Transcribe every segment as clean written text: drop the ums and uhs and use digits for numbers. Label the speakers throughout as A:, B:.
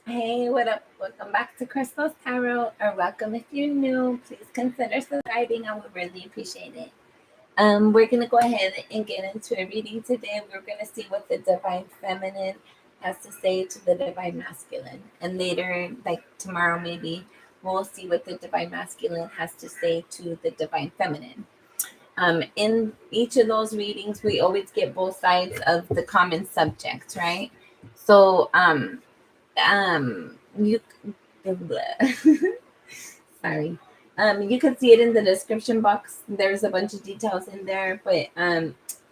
A: Hey, what up? Welcome back to Crystal's Tarot, or welcome if you're new. Please consider subscribing. I would really appreciate it. We're gonna go ahead and get into a reading today. We're gonna see what the Divine Feminine has to say to the Divine Masculine, and later, like tomorrow, maybe we'll see what the Divine Masculine has to say to the Divine Feminine. In each of those readings, we always get both sides of the common subject, right? So, you sorry. You can see it in the description box. There's a bunch of details in there, but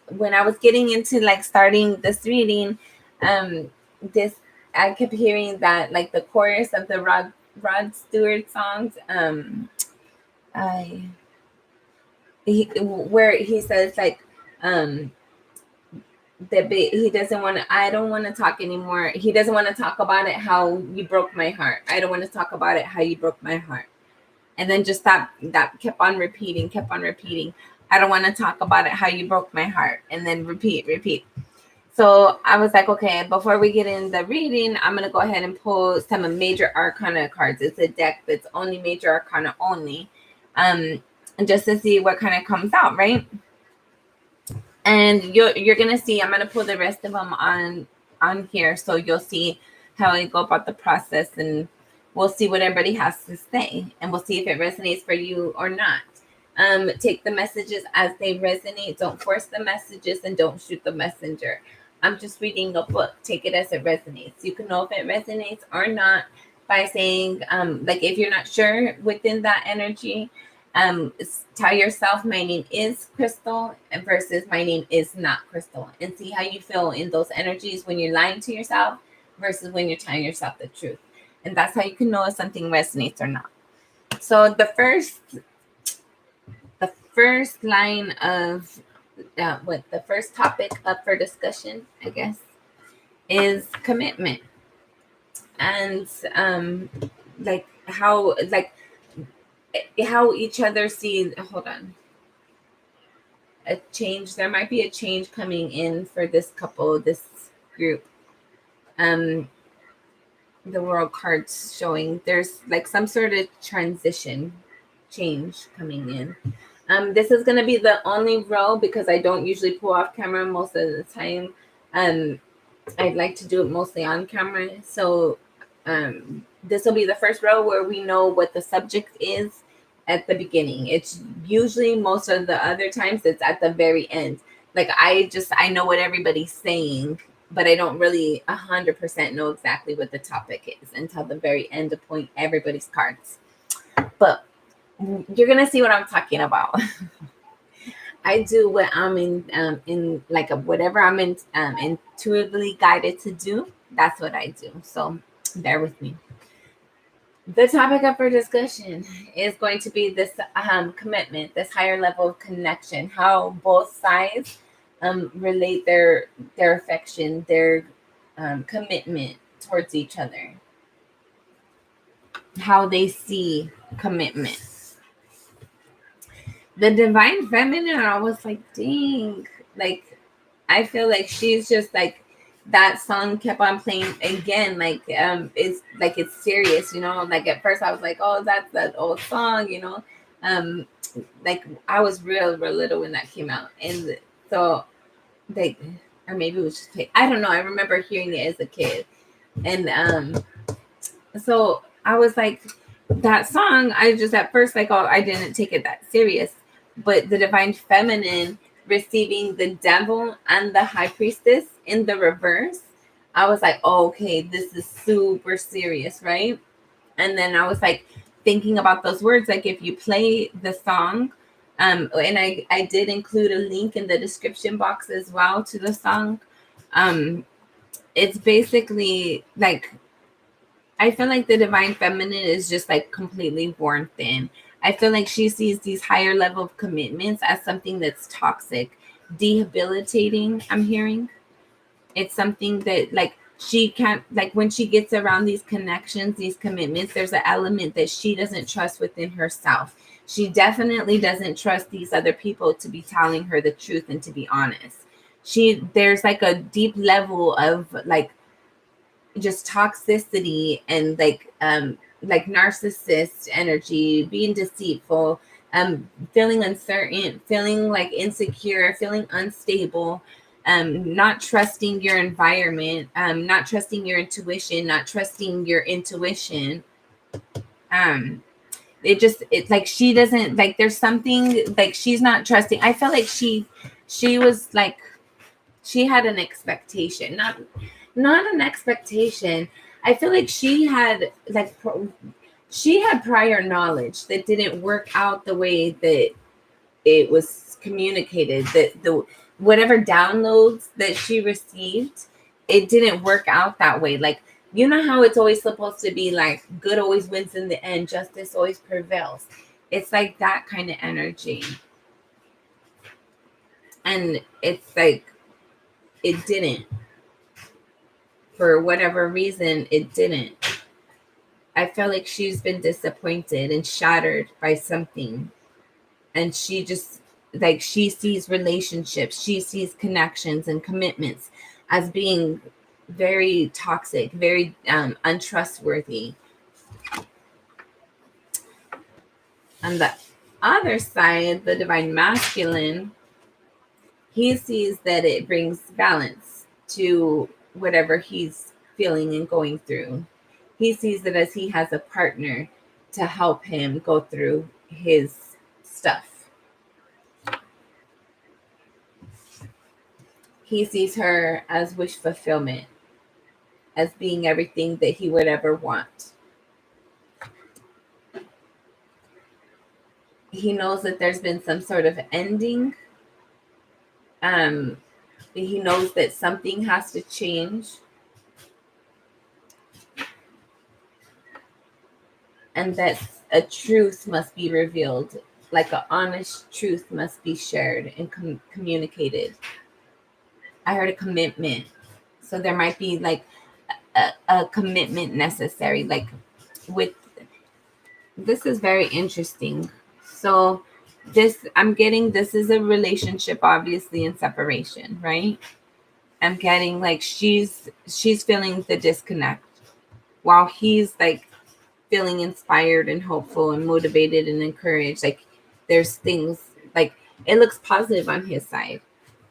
A: when I was getting into like starting this reading, this I kept hearing that like the chorus of the Rod Stewart songs, I where he says like um he doesn't want to, I don't want to talk anymore. He doesn't want to talk about it, how you broke my heart. I don't want to talk about it, how you broke my heart. And then just that kept on repeating. I don't want to talk about it, how you broke my heart. And then repeat. So I was like, okay, before we get in the reading, I'm going to go ahead and pull some major arcana cards. It's a deck that's only major arcana only. And just to see what kind of comes out, right? And you're gonna see, I'm gonna pull the rest of them on here, so you'll see how I go about the process, and we'll see what everybody has to say, and we'll see if it resonates for you or not. Take the messages as they resonate. Don't force the messages, and don't shoot the messenger. I'm just reading a book. Take it as it resonates. You can know if it resonates or not by saying, like if you're not sure within that energy, tell yourself my name is Crystal versus my name is not Crystal, and see how you feel in those energies when you're lying to yourself versus when you're telling yourself the truth. And that's how you can know if something resonates or not. So the first line of what the first topic up for discussion, I guess, is commitment. And like how each other see, hold on, a change. There might be a change coming in for this couple, this group. The world cards showing there's like some sort of transition change coming in. This is going to be the only row because I don't usually pull off camera most of the time. I'd like to do it mostly on camera. So this will be the first row where we know what the subject is at the beginning. It's usually, most of the other times, it's at the very end. Like I know what everybody's saying, but I don't really 100% know exactly what the topic is until the very end to point everybody's cards. But you're gonna see what I'm talking about. I do what I'm in like whatever I'm intuitively guided to do. That's what I do. So bear with me. The topic up for discussion is going to be this commitment, this higher level of connection, how both sides relate their affection, their commitment towards each other, how they see commitment. The Divine Feminine, I was like, dang, like I feel like she's just like, that song kept on playing again, like it's like it's serious, you know. Like at first I was like, oh, that's that old song, you know. Like I was real little when that came out, and so like, or maybe it was just I don't know. I remember hearing it as a kid, and so I was like, that song, I just at first like, oh, I didn't take it that serious, but the Divine Feminine receiving the Devil and the High Priestess in the reverse, I was like, oh, okay, this is super serious, right? And then I was like thinking about those words, like if you play the song, and I did include a link in the description box as well to the song. It's basically like, I feel like the Divine Feminine is just like completely worn thin. I feel like she sees these higher level of commitments as something that's toxic, debilitating. I'm hearing it's something that like she can't, like when she gets around these connections, these commitments, there's an element that she doesn't trust within herself. She definitely doesn't trust these other people to be telling her the truth and to be honest. There's like a deep level of like just toxicity and like narcissist energy, being deceitful, feeling uncertain, feeling like insecure, feeling unstable, not trusting your environment, not trusting your intuition, not trusting your intuition. um it's like she doesn't, like there's something like she's not trusting. I felt like she was like, she had an expectation, not an expectation. I feel like she had like she had prior knowledge that didn't work out the way that it was communicated, that the whatever downloads that she received, it didn't work out that way. Like, you know how it's always supposed to be, like good always wins in the end, justice always prevails. It's like that kind of energy. And it's like it didn't, for whatever reason, it didn't. I feel like she's been disappointed and shattered by something. And she just, like, she sees relationships, she sees connections and commitments as being very toxic, very untrustworthy. On the other side, the divine masculine, he sees that it brings balance to whatever he's feeling and going through. He sees it as he has a partner to help him go through his stuff. He sees her as wish fulfillment, as being everything that he would ever want. He knows that there's been some sort of ending. He knows that something has to change. And that a truth must be revealed, like an honest truth must be shared and communicated. I heard a commitment. So there might be like a commitment necessary. Like with this is very interesting. So this, I'm getting, this is a relationship obviously in separation, right? I'm getting like she's feeling the disconnect while he's like feeling inspired and hopeful and motivated and encouraged. Like there's things, like it looks positive on his side.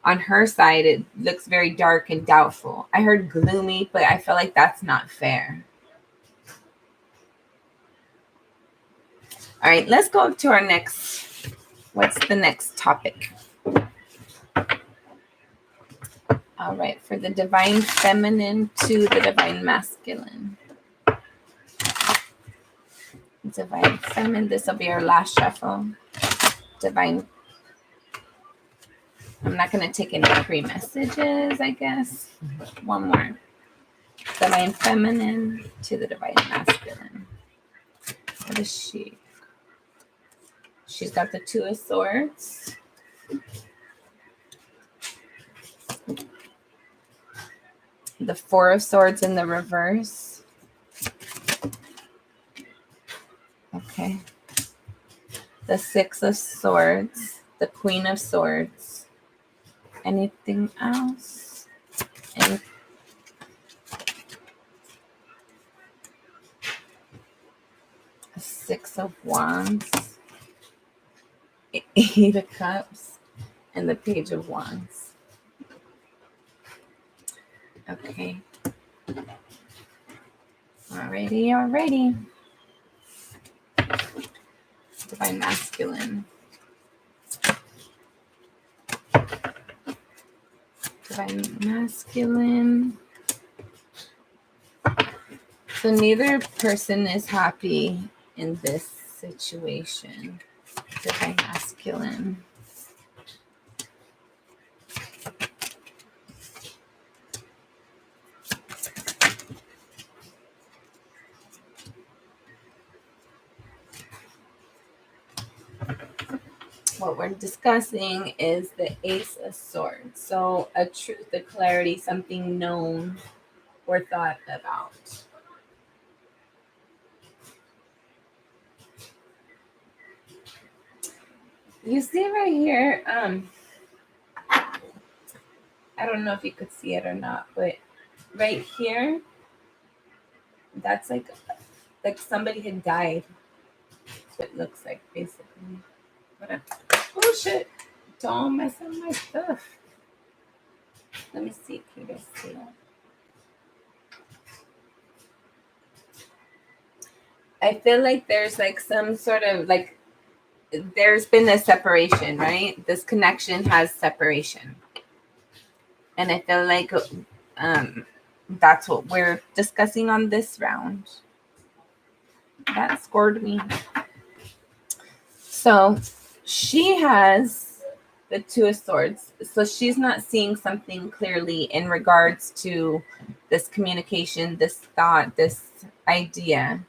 A: On her side, it looks very dark and doubtful. I heard gloomy, but I feel like that's not fair. All right, let's go to our next. What's the next topic? All right, for the divine feminine to the divine masculine. Divine feminine, this will be our last shuffle. Divine, I'm not going to take any pre-messages, I guess. One more. Divine feminine to the divine masculine. What is she? She's got the Two of Swords. The Four of Swords in the reverse. Okay. The Six of Swords. The Queen of Swords. Anything else? Six of Wands. Eight of Cups. And the Page of Wands. Okay. Alrighty. Divine masculine. Divine masculine. So neither person is happy in this situation. Divine masculine. What we're discussing is the Ace of Swords. So a truth, a clarity, something known or thought about. You see right here, I don't know if you could see it or not, but right here, That's like somebody had died. That's what it looks like, basically. Whatever. Oh shit! Don't mess up my stuff. Let me see. Can you guys see that? I feel like there's like some sort of like there's been a separation, right? This connection has separation. And I feel like that's what we're discussing on this round. That scored me. So she has the Two of Swords. So she's not seeing something clearly in regards to this communication, this thought, this idea.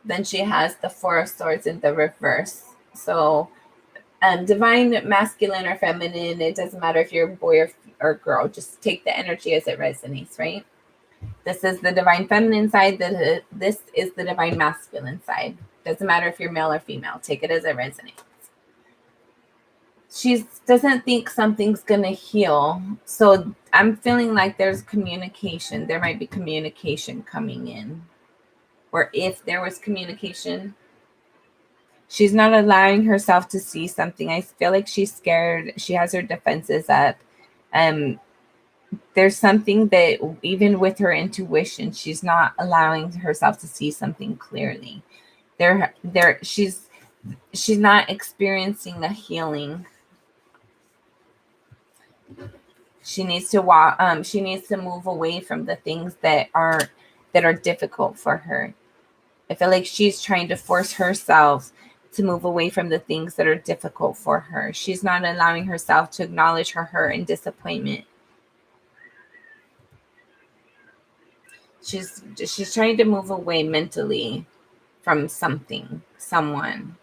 A: Then she has the Four of Swords in the reverse. So divine masculine or feminine, it doesn't matter if you're a boy or girl, just take the energy as it resonates, right? This is the divine feminine side, this is the divine masculine side. Doesn't matter if you're male or female, take it as it resonates. She doesn't think something's gonna heal. So I'm feeling like there's communication. There might be communication coming in. Or if there was communication, she's not allowing herself to see something. I feel like she's scared. She has her defenses up. There's something that even with her intuition, she's not allowing herself to see something clearly. She's not experiencing a healing. She needs to walk. She needs to move away from the things that are difficult for her. I feel like she's trying to force herself to move away from the things that are difficult for her. She's not allowing herself to acknowledge her hurt and disappointment. She's trying to move away mentally from someone.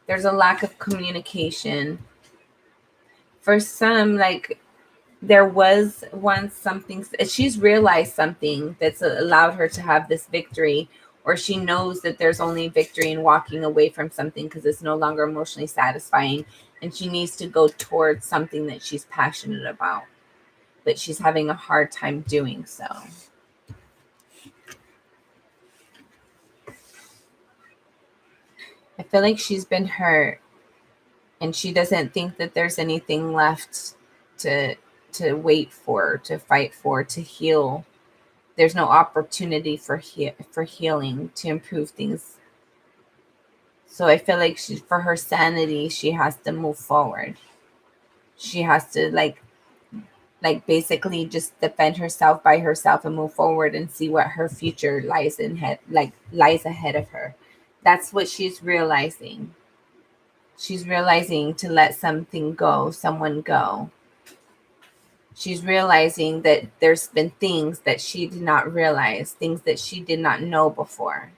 A: There's a lack of communication. For some, like there was once something, she's realized something that's allowed her to have this victory, or she knows that there's only victory in walking away from something because it's no longer emotionally satisfying, and she needs to go towards something that she's passionate about, but she's having a hard time doing so. I feel like she's been hurt and she doesn't think that there's anything left to wait for, to fight for, to heal. There's no opportunity for healing, to improve things. So I feel like for her sanity, she has to move forward. She has to like basically just defend herself by herself and move forward and see what her future lies ahead of her. That's what she's realizing. She's realizing to let something go, someone go. She's realizing that there's been things that she did not realize, things that she did not know before.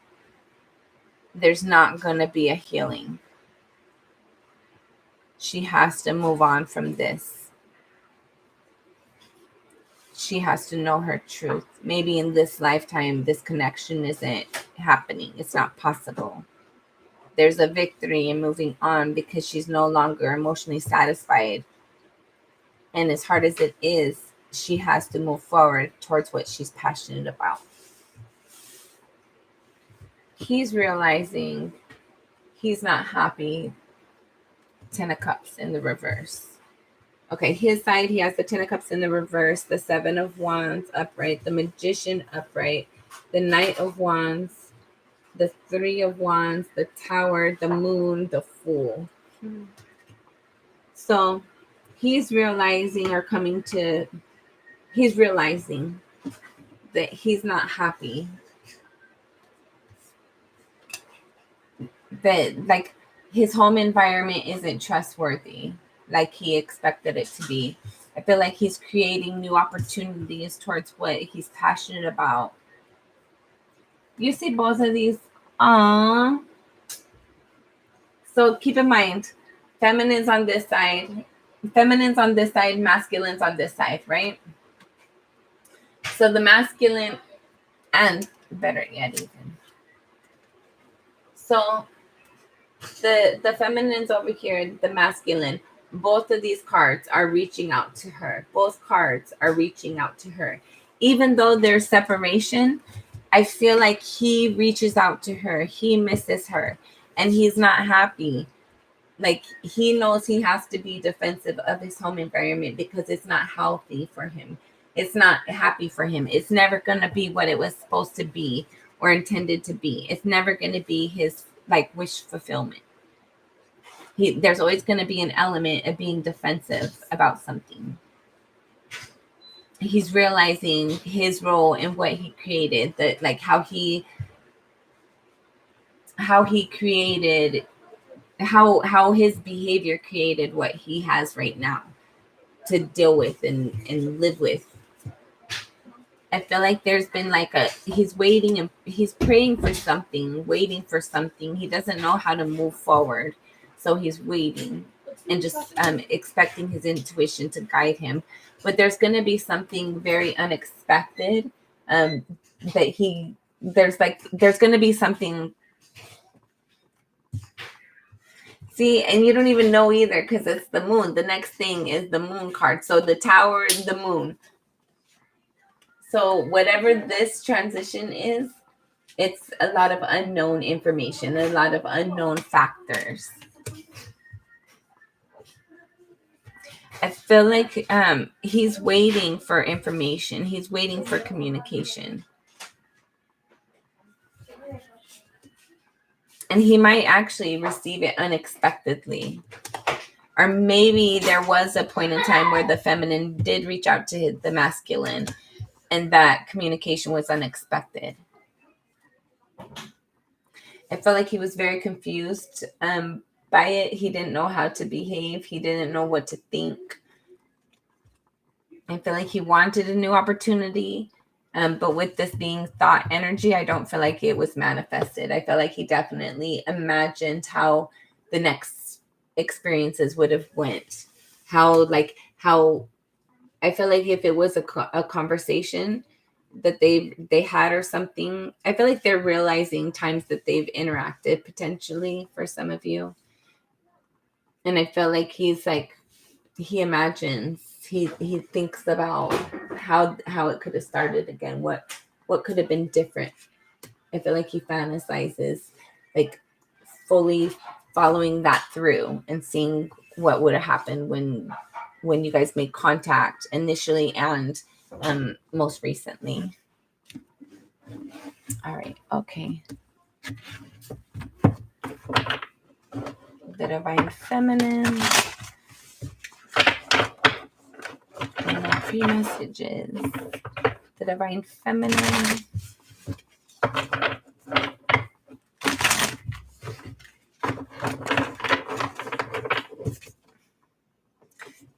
A: There's not going to be a healing. She has to move on from this. She has to know her truth. Maybe in this lifetime, this connection isn't happening. It's not possible. There's a victory in moving on because she's no longer emotionally satisfied. And as hard as it is, she has to move forward towards what she's passionate about. He's realizing he's not happy. 10 of Cups in the reverse. Okay, his side, he has the 10 of Cups in the reverse, the 7 of Wands upright, the Magician upright, the Knight of Wands, the 3 of Wands, the Tower, the Moon, the Fool. So he's realizing that he's not happy. That like his home environment isn't trustworthy like he expected it to be. I feel like he's creating new opportunities towards what he's passionate about. You see both of these? Aww. So keep in mind, feminine's on this side, masculine's on this side, right? So the masculine, and better yet even. So the feminine's over here, the masculine. both of these cards are reaching out to her. Both cards are reaching out to her. Even though there's separation, I feel like he reaches out to her. He misses her and he's not happy. Like, he knows he has to be defensive of his home environment because it's not healthy for him. It's not happy for him. It's never going to be what it was supposed to be or intended to be. It's never going to be his like wish fulfillment. There's always going to be an element of being defensive about something. He's realizing his role in what he created, that like how he created, how his behavior created what he has right now to deal with and live with. I feel like there's been like he's waiting and he's praying for something, waiting for something. He doesn't know how to move forward. So he's waiting and just expecting his intuition to guide him. But there's going to be something very unexpected there's going to be something. See, and you don't even know either because it's the moon. The next thing is the moon card. So the tower is the moon. So whatever this transition is, it's a lot of unknown information, a lot of unknown factors. I feel like he's waiting for information. He's waiting for communication. And he might actually receive it unexpectedly. Or maybe there was a point in time where the feminine did reach out to the masculine and that communication was unexpected. I felt like he was very confused by it. He didn't know how to behave. He didn't know what to think. I feel like he wanted a new opportunity. But with this being thought energy, I don't feel like it was manifested. I feel like he definitely imagined how the next experiences would have went. How I feel like if it was a conversation that they had or something, I feel like they're realizing times that they've interacted potentially for some of you. And I feel like he's like, he imagines, he thinks about how it could have started again, what could have been different. I feel like he fantasizes like fully following that through and seeing what would have happened when you guys made contact initially and most recently. All right, okay. The Divine Feminine. And the 3 messages. The Divine Feminine.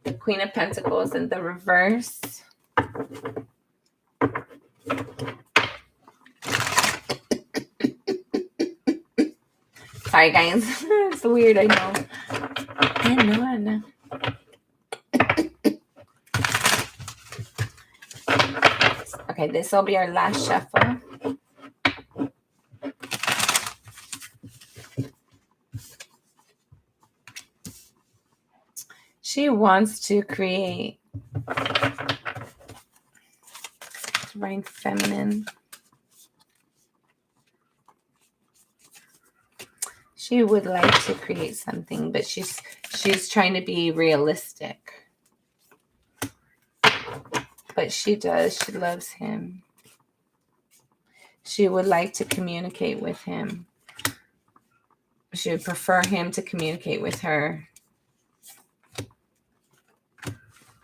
A: The Queen of Pentacles in the reverse. Sorry, guys. It's weird, I know. I know. Okay, this will be our last shuffle. She wants to create Divine Feminine. She would like to create something, but she's trying to be realistic. But she does. She loves him. She would like to communicate with him. She would prefer him to communicate with her.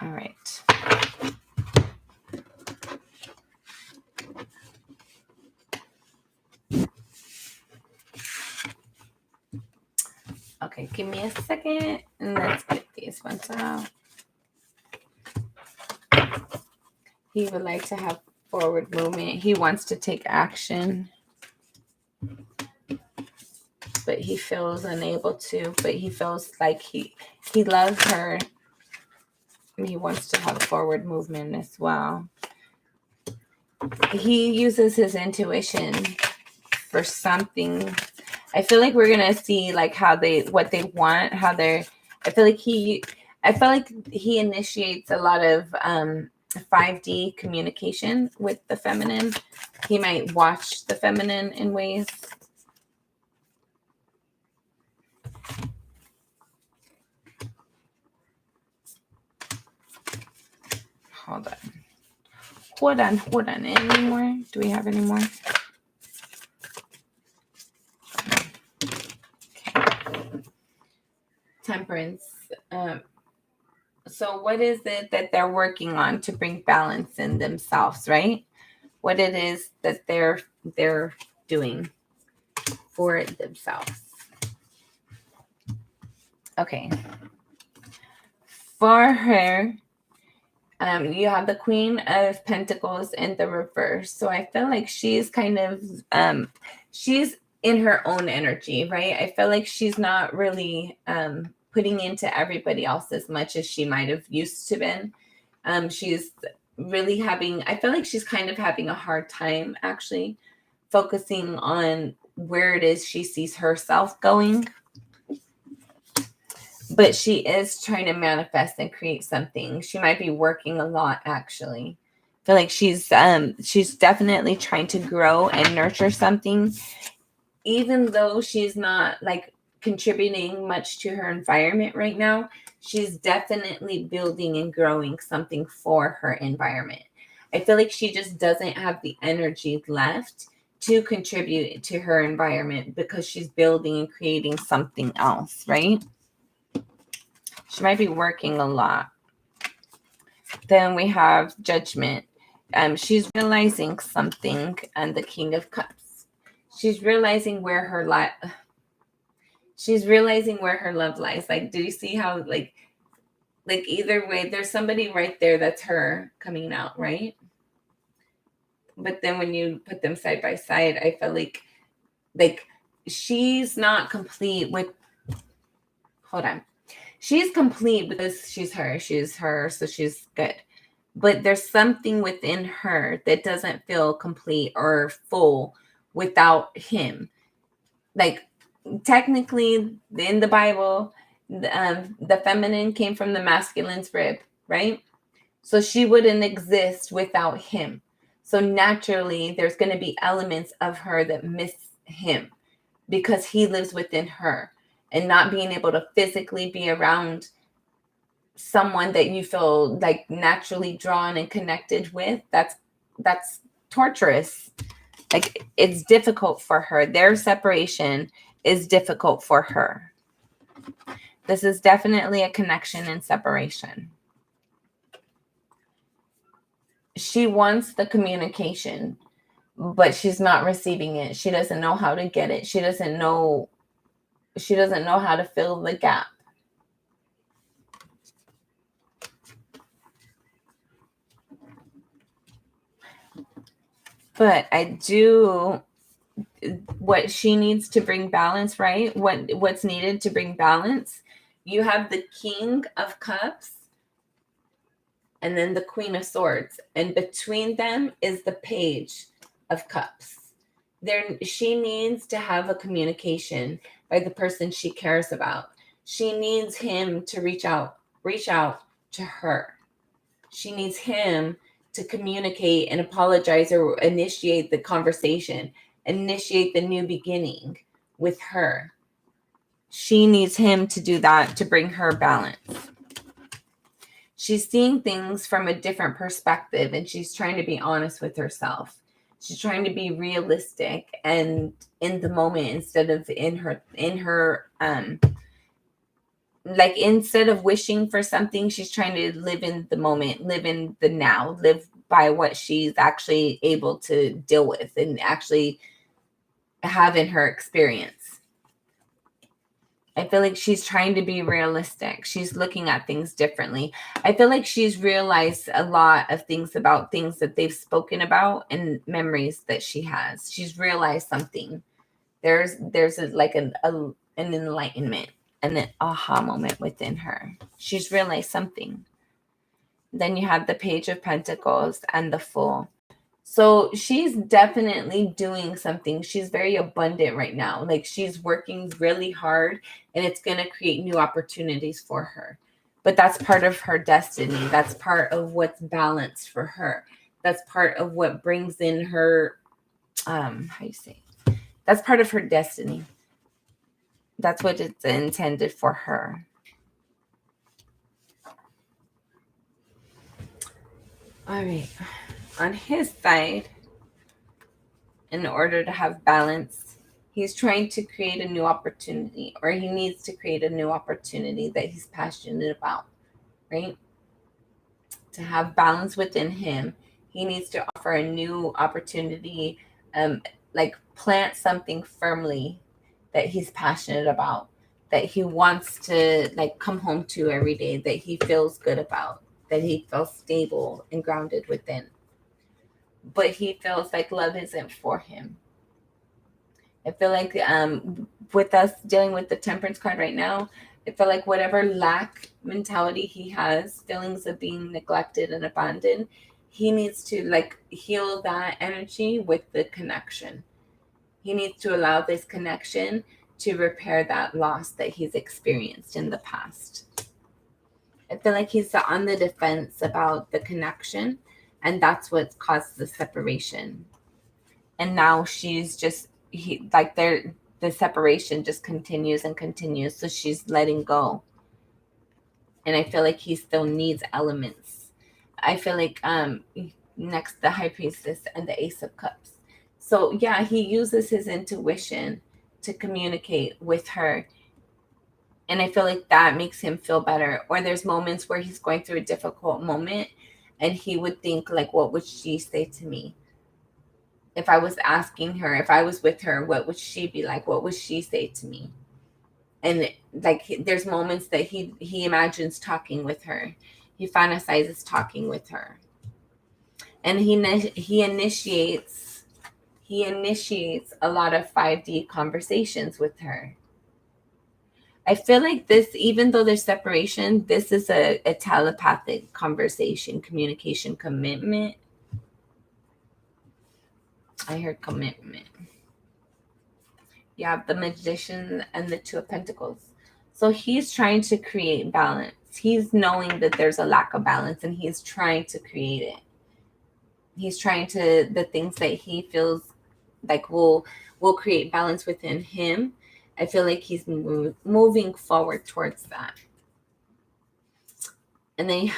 A: All right. Okay, give me a second and let's get these ones out. He would like to have forward movement. He wants to take action, but he feels unable to. But he feels like he loves her. And he wants to have forward movement as well. He uses his intuition for something. I feel like we're gonna see like what they want, I feel like I feel like he initiates a lot of 5D communication with the feminine. He might watch the feminine in ways. Hold on. Any more? Do we have any more? Okay. Temperance. So what is it that they're working on to bring balance in themselves, right? What it is that they're doing for themselves. Okay. For her, you have the Queen of Pentacles in the reverse. So I feel like she's kind of, she's in her own energy, right? I feel like she's not really putting into everybody else as much as she might have used to been. She's really having, I feel like she's kind of having a hard time actually focusing on where it is she sees herself going. But she is trying to manifest and create something. She might be working a lot, actually. I feel like she's definitely trying to grow and nurture something, even though she's not like contributing much to her environment right now. She's definitely building and growing something for her environment. I feel like she just doesn't have the energy left to contribute to her environment because she's building and creating something else, right? She might be working a lot. Then we have Judgment. She's realizing something, and the King of Cups. She's realizing where her love lies. Like, do you see how like either way, there's somebody right there that's her coming out, right? But then when you put them side by side, I feel like she's not complete with. Hold on. She's complete because she's her, so she's good. But there's something within her that doesn't feel complete or full without him. Like, technically, in the Bible, the feminine came from the masculine's rib, right? So she wouldn't exist without him. So naturally, there's going to be elements of her that miss him because he lives within her. And not being able to physically be around someone that you feel like naturally drawn and connected with, that's torturous. Like, it's difficult for her. Their separation is difficult for her. This is definitely a connection and separation. She wants the communication, but she's not receiving it. She doesn't know how to get it. She doesn't know how to fill the gap. But what she needs to bring balance, right? What's needed to bring balance? You have the King of Cups and then the Queen of Swords. And between them is the Page of Cups. She needs to have a communication by the person she cares about. She needs him to reach out to her. She needs him to communicate and apologize or initiate the conversation, initiate the new beginning with her. She needs him to do that to bring her balance. She's seeing things from a different perspective, and she's trying to be honest with herself. She's trying to be realistic and in the moment instead of in her like, instead of wishing for something, she's trying to live in the moment, live in the now, live by what she's actually able to deal with and actually have in her experience. I feel like she's trying to be realistic. She's looking at things differently. I feel like she's realized a lot of things about things that they've spoken about and memories that she has. She's realized something. There's an enlightenment and an aha moment within her. She's realized something. Then you have the Page of Pentacles and the Fool. So she's definitely doing something. She's very abundant right now. Like, she's working really hard, and it's going to create new opportunities for her. but that's part of her destiny. That's part of what's balanced for her. That's part of what brings in her, how you say, that's part of her destiny. That's what it's intended for her. All right. On his side, in order to have balance, he's trying to create a new opportunity, or he needs to create a new opportunity that he's passionate about, right? To have balance within him, he needs to offer a new opportunity, like plant something firmly that he's passionate about, that he wants to like come home to every day, that he feels good about, that he feels stable and grounded within. But he feels like love isn't for him. I feel like with us dealing with the Temperance card right now, I feel like whatever lack mentality he has, feelings of being neglected and abandoned, he needs to like heal that energy with the connection. He needs to allow this connection to repair that loss that he's experienced in the past. I feel like he's on the defense about the connection, and that's what caused the separation. And now she's just the separation just continues and continues, so she's letting go. And I feel like he still needs elements. I feel like next the High Priestess and the Ace of Cups. So yeah, he uses his intuition to communicate with her. And I feel like that makes him feel better. Or there's moments where he's going through a difficult moment and he would think like, what would she say to me? If I was asking her, if I was with her, what would she be like? What would she say to me? And like, there's moments that he imagines talking with her. He fantasizes talking with her. And he initiates a lot of 5D conversations with her. I feel like this, even though there's separation, this is a telepathic conversation, communication, commitment. I heard commitment. You have the Magician and the Two of Pentacles. So he's trying to create balance. He's knowing that there's a lack of balance and he's trying to create it. He's trying to, the things that he feels like will create balance within him. I feel like he's moving forward towards that. And then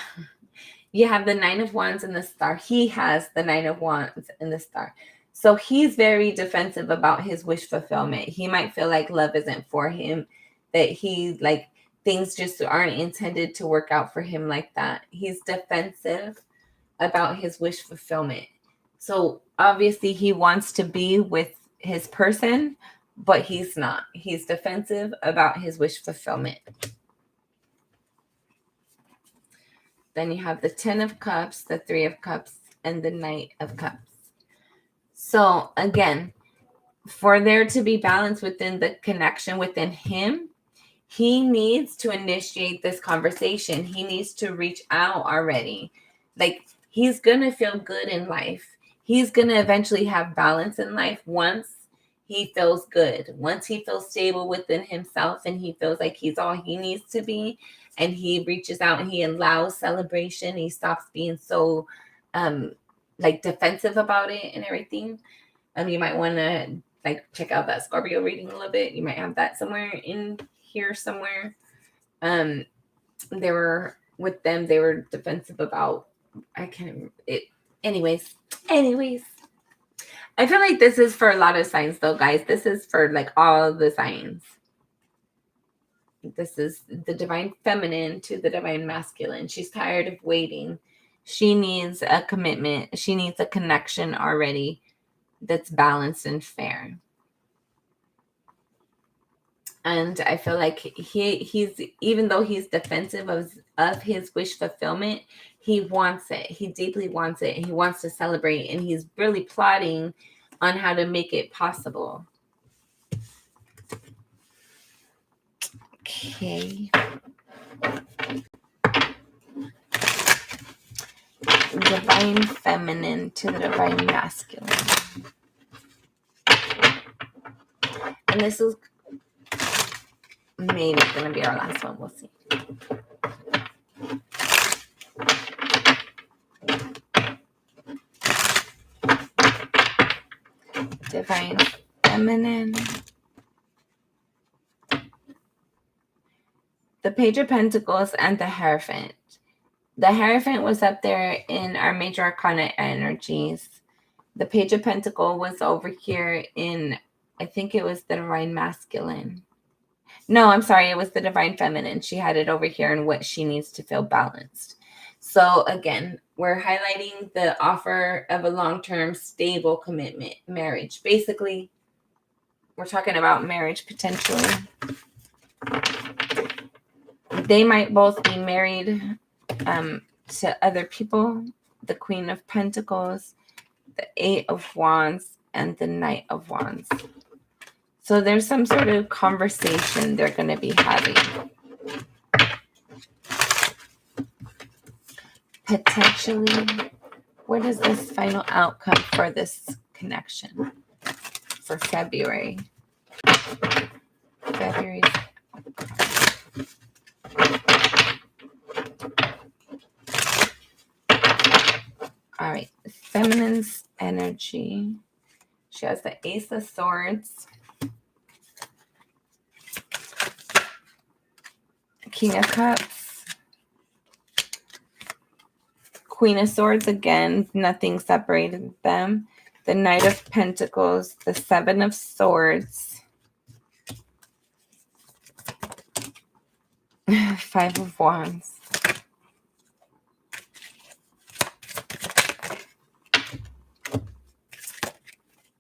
A: you have the Nine of Wands and the Star. He has the Nine of Wands and the Star. So he's very defensive about his wish fulfillment. He might feel like love isn't for him, that he like things just aren't intended to work out for him like that. He's defensive about his wish fulfillment. So obviously he wants to be with his person, but he's not. He's defensive about his wish fulfillment. Then you have the 10 of Cups, the 3 of Cups, and the Knight of Cups. So again, for there to be balance within the connection within him, he needs to initiate this conversation. He needs to reach out already. Like, he's going to feel good in life. He's going to eventually have balance in life once he feels good, once he feels stable within himself and he feels like he's all he needs to be, and he reaches out and he allows celebration. He stops being so like defensive about it and everything. You might want to like check out that Scorpio reading a little bit. You might have that somewhere in here somewhere. They were with them, they were defensive about, I can't remember it. Anyways, I feel like this is for a lot of signs though, guys. This is for like all the signs. This is the divine feminine to the divine masculine. She's tired of waiting. She needs a commitment. She needs a connection already that's balanced and fair. And I feel like he's even though he's defensive of his wish fulfillment, he wants it. He deeply wants it. He wants to celebrate, and he's really plotting on how to make it possible. Okay. Divine feminine to the divine masculine. And this is maybe going to be our last one. We'll see. Divine Feminine. The Page of Pentacles and the Hierophant. The Hierophant was up there in our major arcana energies. The Page of Pentacles was over here in, I think it was the Divine Masculine. No, I'm sorry. It was the Divine Feminine. She had it over here in what she needs to feel balanced. So again, we're highlighting the offer of a long-term stable commitment, marriage. Basically, we're talking about marriage potentially. They might both be married to other people. The Queen of Pentacles, the Eight of Wands, and the Knight of Wands. So there's some sort of conversation they're going to be having. Potentially, what is this final outcome for this connection for February? February's all right. Feminine's energy. She has the Ace of Swords, King of Cups, Queen of Swords again, nothing separated them. The Knight of Pentacles, the Seven of Swords, Five of Wands.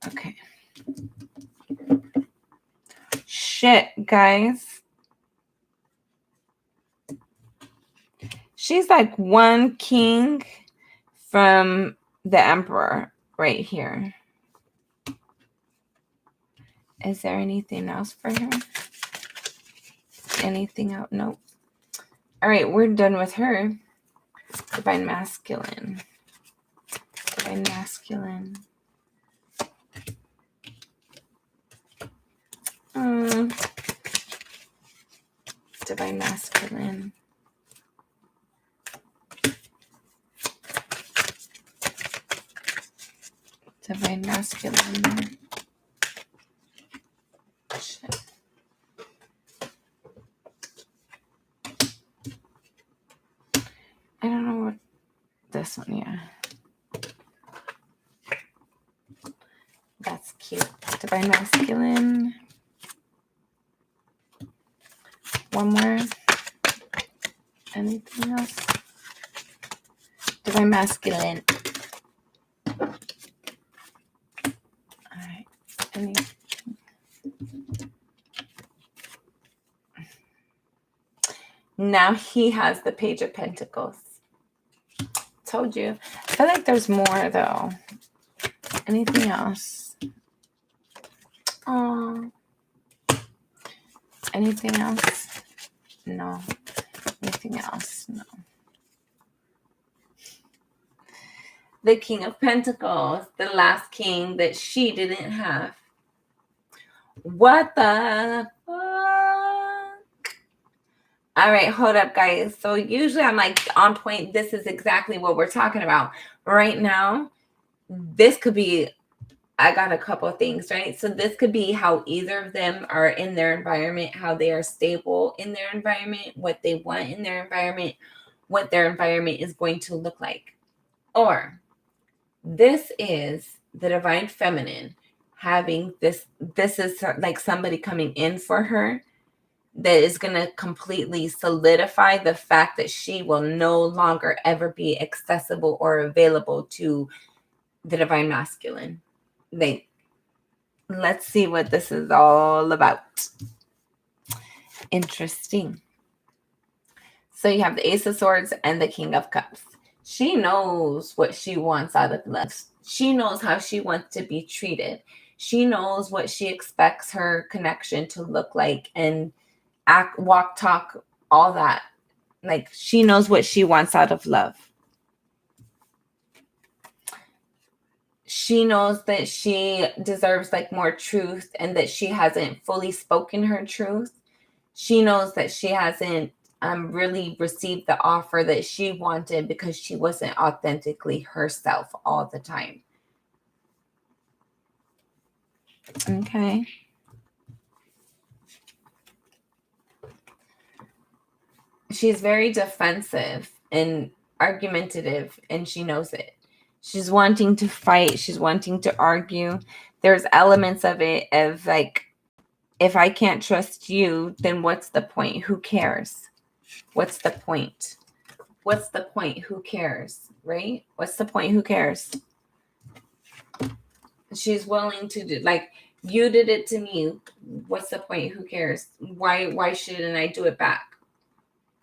A: Okay. Shit, guys. She's like one king from the Emperor right here. Is there anything else for her? Anything out? Nope. All right, we're done with her. Divine Masculine. Divine Masculine. Divine Masculine. Divine Masculine. Shit. I don't know what this one, yeah. That's cute. Divine Masculine. One more. Anything else? Divine Masculine. Alright. Now he has the Page of Pentacles. Told you. I feel like there's more though. Anything else? Oh. Anything else? No. Anything else? No. The King of Pentacles, the last king that she didn't have. What the fuck? All right, hold up, guys. So usually I'm like on point. This is exactly what we're talking about. Right now, this could be, I got a couple of things, right? So this could be how either of them are in their environment, how they are stable in their environment, what they want in their environment, what their environment is going to look like. Or this is the Divine Feminine having this is like somebody coming in for her that is going to completely solidify the fact that she will no longer ever be accessible or available to the Divine Masculine. Let's see what this is all about. Interesting. So you have the Ace of Swords and the King of Cups. She knows what she wants out of love. She knows how she wants to be treated. She knows what she expects her connection to look like and act, walk, talk, all that. Like she knows what she wants out of love. She knows that she deserves like more truth and that she hasn't fully spoken her truth. She knows that she hasn't really received the offer that she wanted because she wasn't authentically herself all the time. Okay. She's very defensive and argumentative, and she knows it. She's wanting to fight. She's wanting to argue. There's elements of it of like, if I can't trust you, then what's the point? Who cares? What's the point? What's the point? Who cares? Right? What's the point? Who cares? She's willing to do, like, you did it to me. What's the point? Who cares? Why shouldn't I do it back?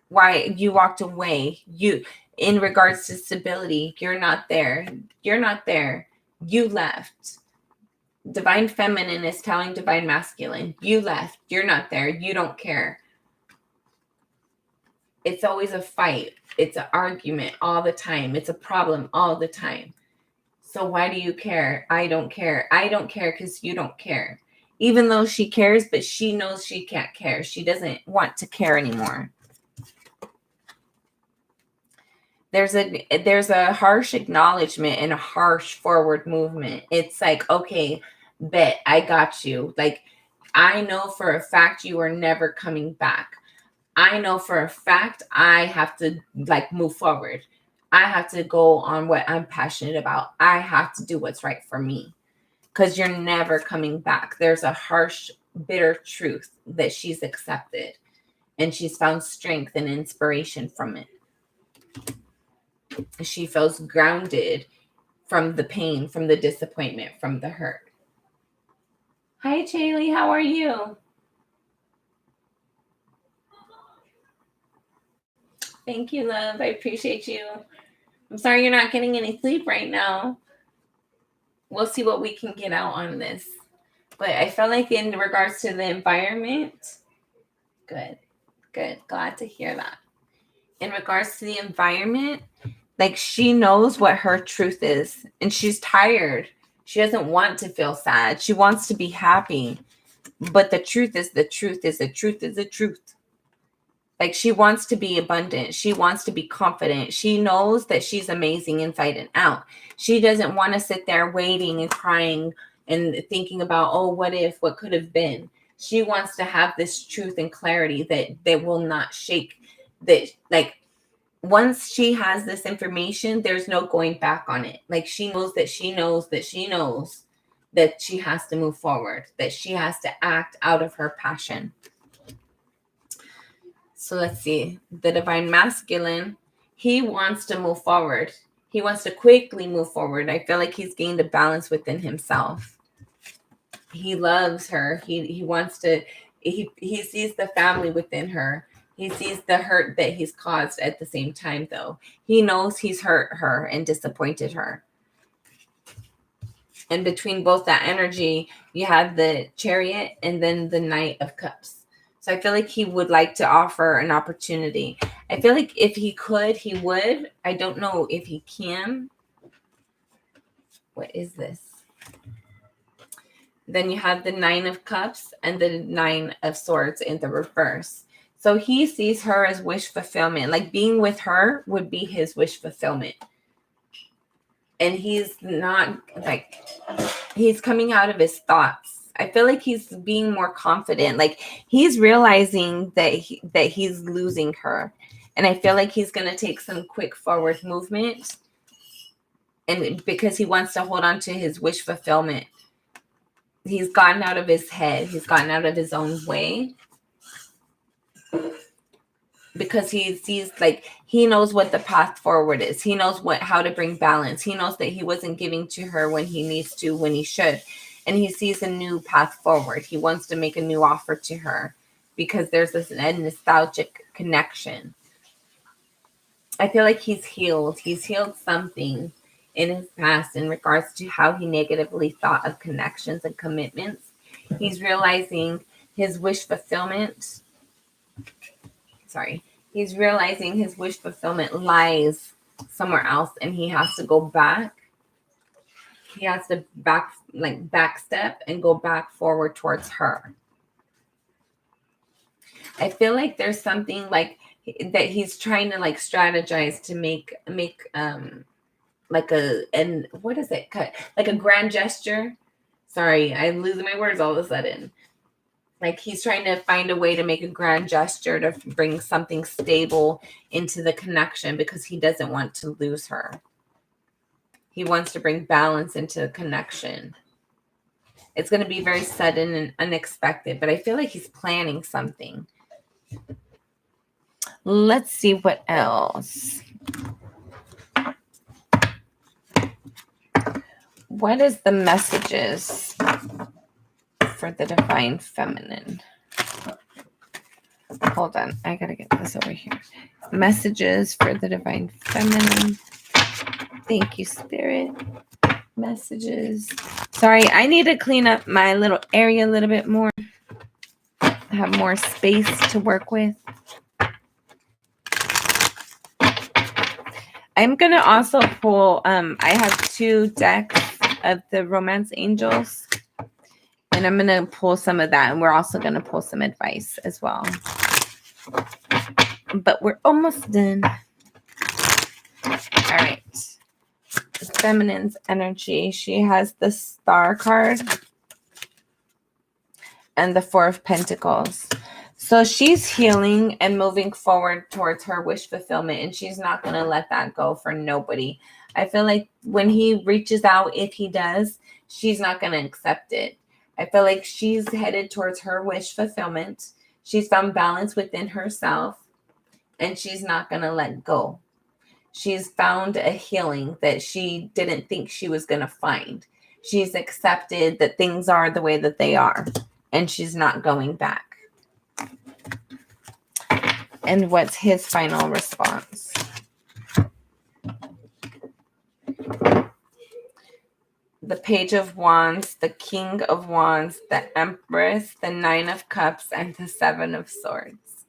A: Why you walked away? You, in regards to stability, you're not there. You're not there. You left. Divine feminine is telling divine masculine, you left. You're not there. You don't care. It's always a fight. It's an argument all the time. It's a problem all the time. So why do you care? I don't care. I don't care because you don't care. Even though she cares, but she knows she can't care. She doesn't want to care anymore. There's a harsh acknowledgement and a harsh forward movement. It's like, okay, bet, I got you. Like, I know for a fact you are never coming back. I know for a fact I have to like move forward. I have to go on what I'm passionate about. I have to do what's right for me, because you're never coming back. There's a harsh, bitter truth that she's accepted, and she's found strength and inspiration from it. She feels grounded from the pain, from the disappointment, from the hurt. Hi, Chaylee. How are you? Thank you, love. I appreciate you. I'm sorry you're not getting any sleep right now. We'll see what we can get out on this. But I felt like in regards to the environment, good. Glad to hear that. In regards to the environment, like, she knows what her truth is, and she's tired. She doesn't want to feel sad. She wants to be happy. But the truth is the truth is the truth is the truth. Like, she wants to be abundant. She wants to be confident. She knows that she's amazing inside and out. She doesn't want to sit there waiting and crying and thinking about, oh, what if, what could have been. She wants to have this truth and clarity that will not shake. That, like, once she has this information, there's no going back on it. Like, she knows that she knows that she knows that she has to move forward, that she has to act out of her passion. So let's see. The divine masculine, he wants to move forward. He wants to quickly move forward. I feel like he's gained a balance within himself. He loves her. He wants to, he sees the family within her. He sees the hurt that he's caused at the same time, though. He knows he's hurt her and disappointed her. And between both that energy, you have the Chariot and then the Knight of Cups. So I feel like he would like to offer an opportunity. I feel like if he could, he would. I don't know if he can. What is this? Then you have the Nine of Cups and the Nine of Swords in the reverse. So he sees her as wish fulfillment. Like, being with her would be his wish fulfillment. And he's not, like, he's coming out of his thoughts. I feel like he's being more confident. Like, he's realizing that he's losing her. And I feel like he's going to take some quick forward movement. And because he wants to hold on to his wish fulfillment. He's gotten out of his head. He's gotten out of his own way. Because he sees, like, he knows what the path forward is. He knows how to bring balance. He knows that he wasn't giving to her when he needs to, when he should. And he sees a new path forward. He wants to make a new offer to her because there's a nostalgic connection. I feel like he's healed. He's healed something in his past in regards to how he negatively thought of connections and commitments. He's realizing his wish fulfillment. He's realizing his wish fulfillment lies somewhere else, and he has to go back. He has to back step and go back forward towards her. I feel like there's something like that he's trying to like strategize to make like a, and what is it? Like a grand gesture Sorry, I'm losing my words all of a sudden. Like he's trying to find a way to make a grand gesture to bring something stable into the connection because he doesn't want to lose her. He wants to bring balance into the connection. It's going to be very sudden and unexpected, but I feel like he's planning something. Let's see what else. What is the messages for the divine feminine? Hold on, I gotta get this over here. Messages for the divine feminine. Thank you, Spirit. Messages. Sorry, I need to clean up my little area a little bit more. Have more space to work with. I'm gonna also pull. I have 2 decks of the Romance Angels. And I'm going to pull some of that. And we're also going to pull some advice as well. But we're almost done. All right. The feminine's energy. She has the Star card. And the 4 of Pentacles. So she's healing and moving forward towards her wish fulfillment. And she's not going to let that go for nobody. I feel like when he reaches out, if he does, she's not going to accept it. I feel like she's headed towards her wish fulfillment. She's found balance within herself, and she's not going to let go. She's found a healing that she didn't think she was going to find. She's accepted that things are the way that they are, and she's not going back. And what's his final response? The Page of Wands, the King of Wands, the Empress, the 9 of Cups, and the 7 of Swords.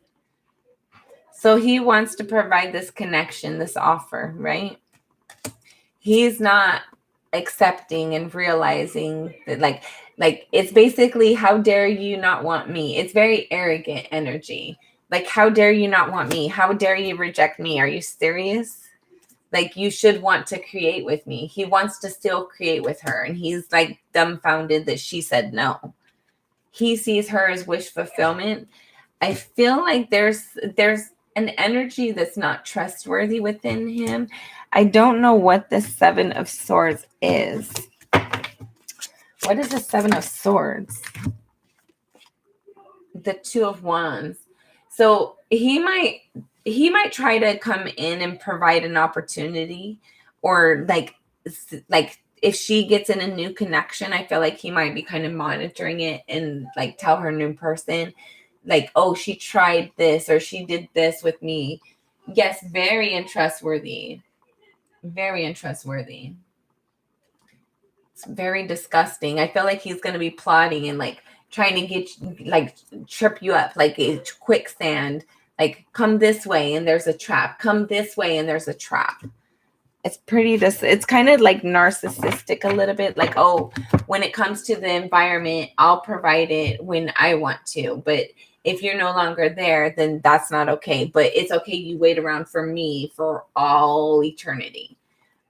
A: So he wants to provide this connection, this offer, right? He's not accepting and realizing that like it's basically, how dare you not want me? It's very arrogant energy. Like, how dare you not want me? How dare you reject me? Are you serious? Like, you should want to create with me. He wants to still create with her. And he's like dumbfounded that she said no. He sees her as wish fulfillment. I feel like there's an energy that's not trustworthy within him. I don't know what the 7 of Swords is. What is the 7 of Swords? The 2 of Wands. So he might try to come in and provide an opportunity, or like if she gets in a new connection, I feel like he might be kind of monitoring it and like tell her new person, like, oh, she tried this or she did this with me. Yes, very untrustworthy. Very untrustworthy. It's very disgusting. I feel like he's going to be plotting and like trying to get like trip you up like a quicksand. Like, come this way and there's a trap. Come this way and there's a trap. It's it's kind of like narcissistic a little bit. Like, oh, when it comes to the environment, I'll provide it when I want to. But if you're no longer there, then that's not okay. But it's okay. You wait around for me for all eternity.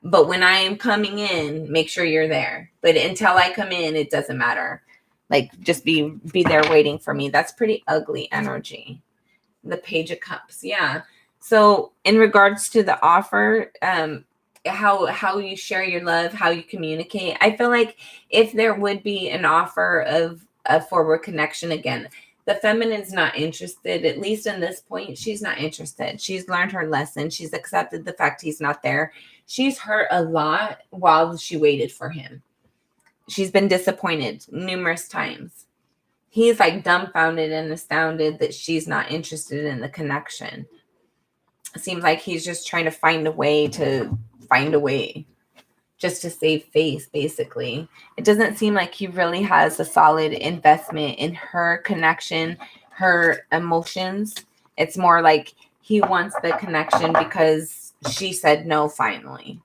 A: But when I am coming in, make sure you're there. But until I come in, it doesn't matter. Like, just be there waiting for me. That's pretty ugly energy. The Page of Cups. Yeah. So in regards to the offer, how you share your love, how you communicate, I feel like if there would be an offer of a forward connection, again, the feminine's not interested. At least in this point, she's not interested. She's learned her lesson. She's accepted the fact he's not there. She's hurt a lot while she waited for him. She's been disappointed numerous times. He's like dumbfounded and astounded that she's not interested in the connection. It seems like he's just trying to find a way just to save face, basically. It doesn't seem like he really has a solid investment in her connection, her emotions. It's more like he wants the connection because she said no finally.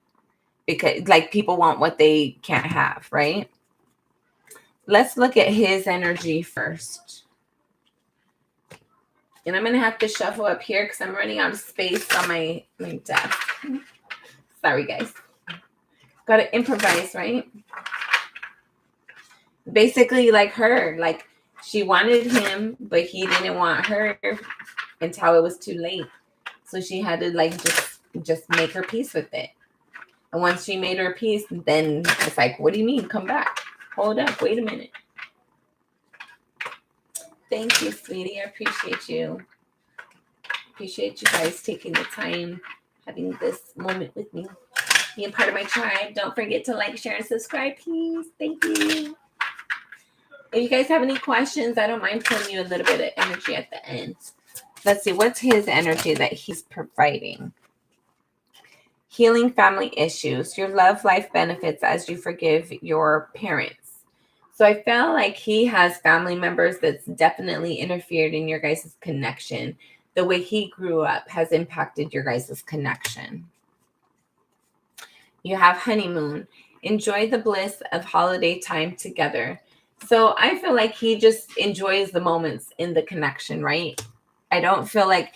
A: Because like people want what they can't have, right? Let's look at his energy first. And I'm going to have to shuffle up here because I'm running out of space on my desk. Sorry, guys. Got to improvise, right? Basically, like her, like she wanted him, but he didn't want her until it was too late. So she had to like just make her peace with it. And once she made her peace, then it's like, what do you mean? Come back. Hold up. Wait a minute. Thank you, sweetie. I appreciate you. Appreciate you guys taking the time, having this moment with me, being part of my tribe. Don't forget to like, share, and subscribe, please. Thank you. If you guys have any questions, I don't mind pulling you a little bit of energy at the end. Let's see. What's his energy that he's providing? Healing family issues. Your love life benefits as you forgive your parents. So I feel like he has family members that's definitely interfered in your guys' connection. The way he grew up has impacted your guys' connection. You have honeymoon. Enjoy the bliss of holiday time together. So I feel like he just enjoys the moments in the connection, right? I don't feel like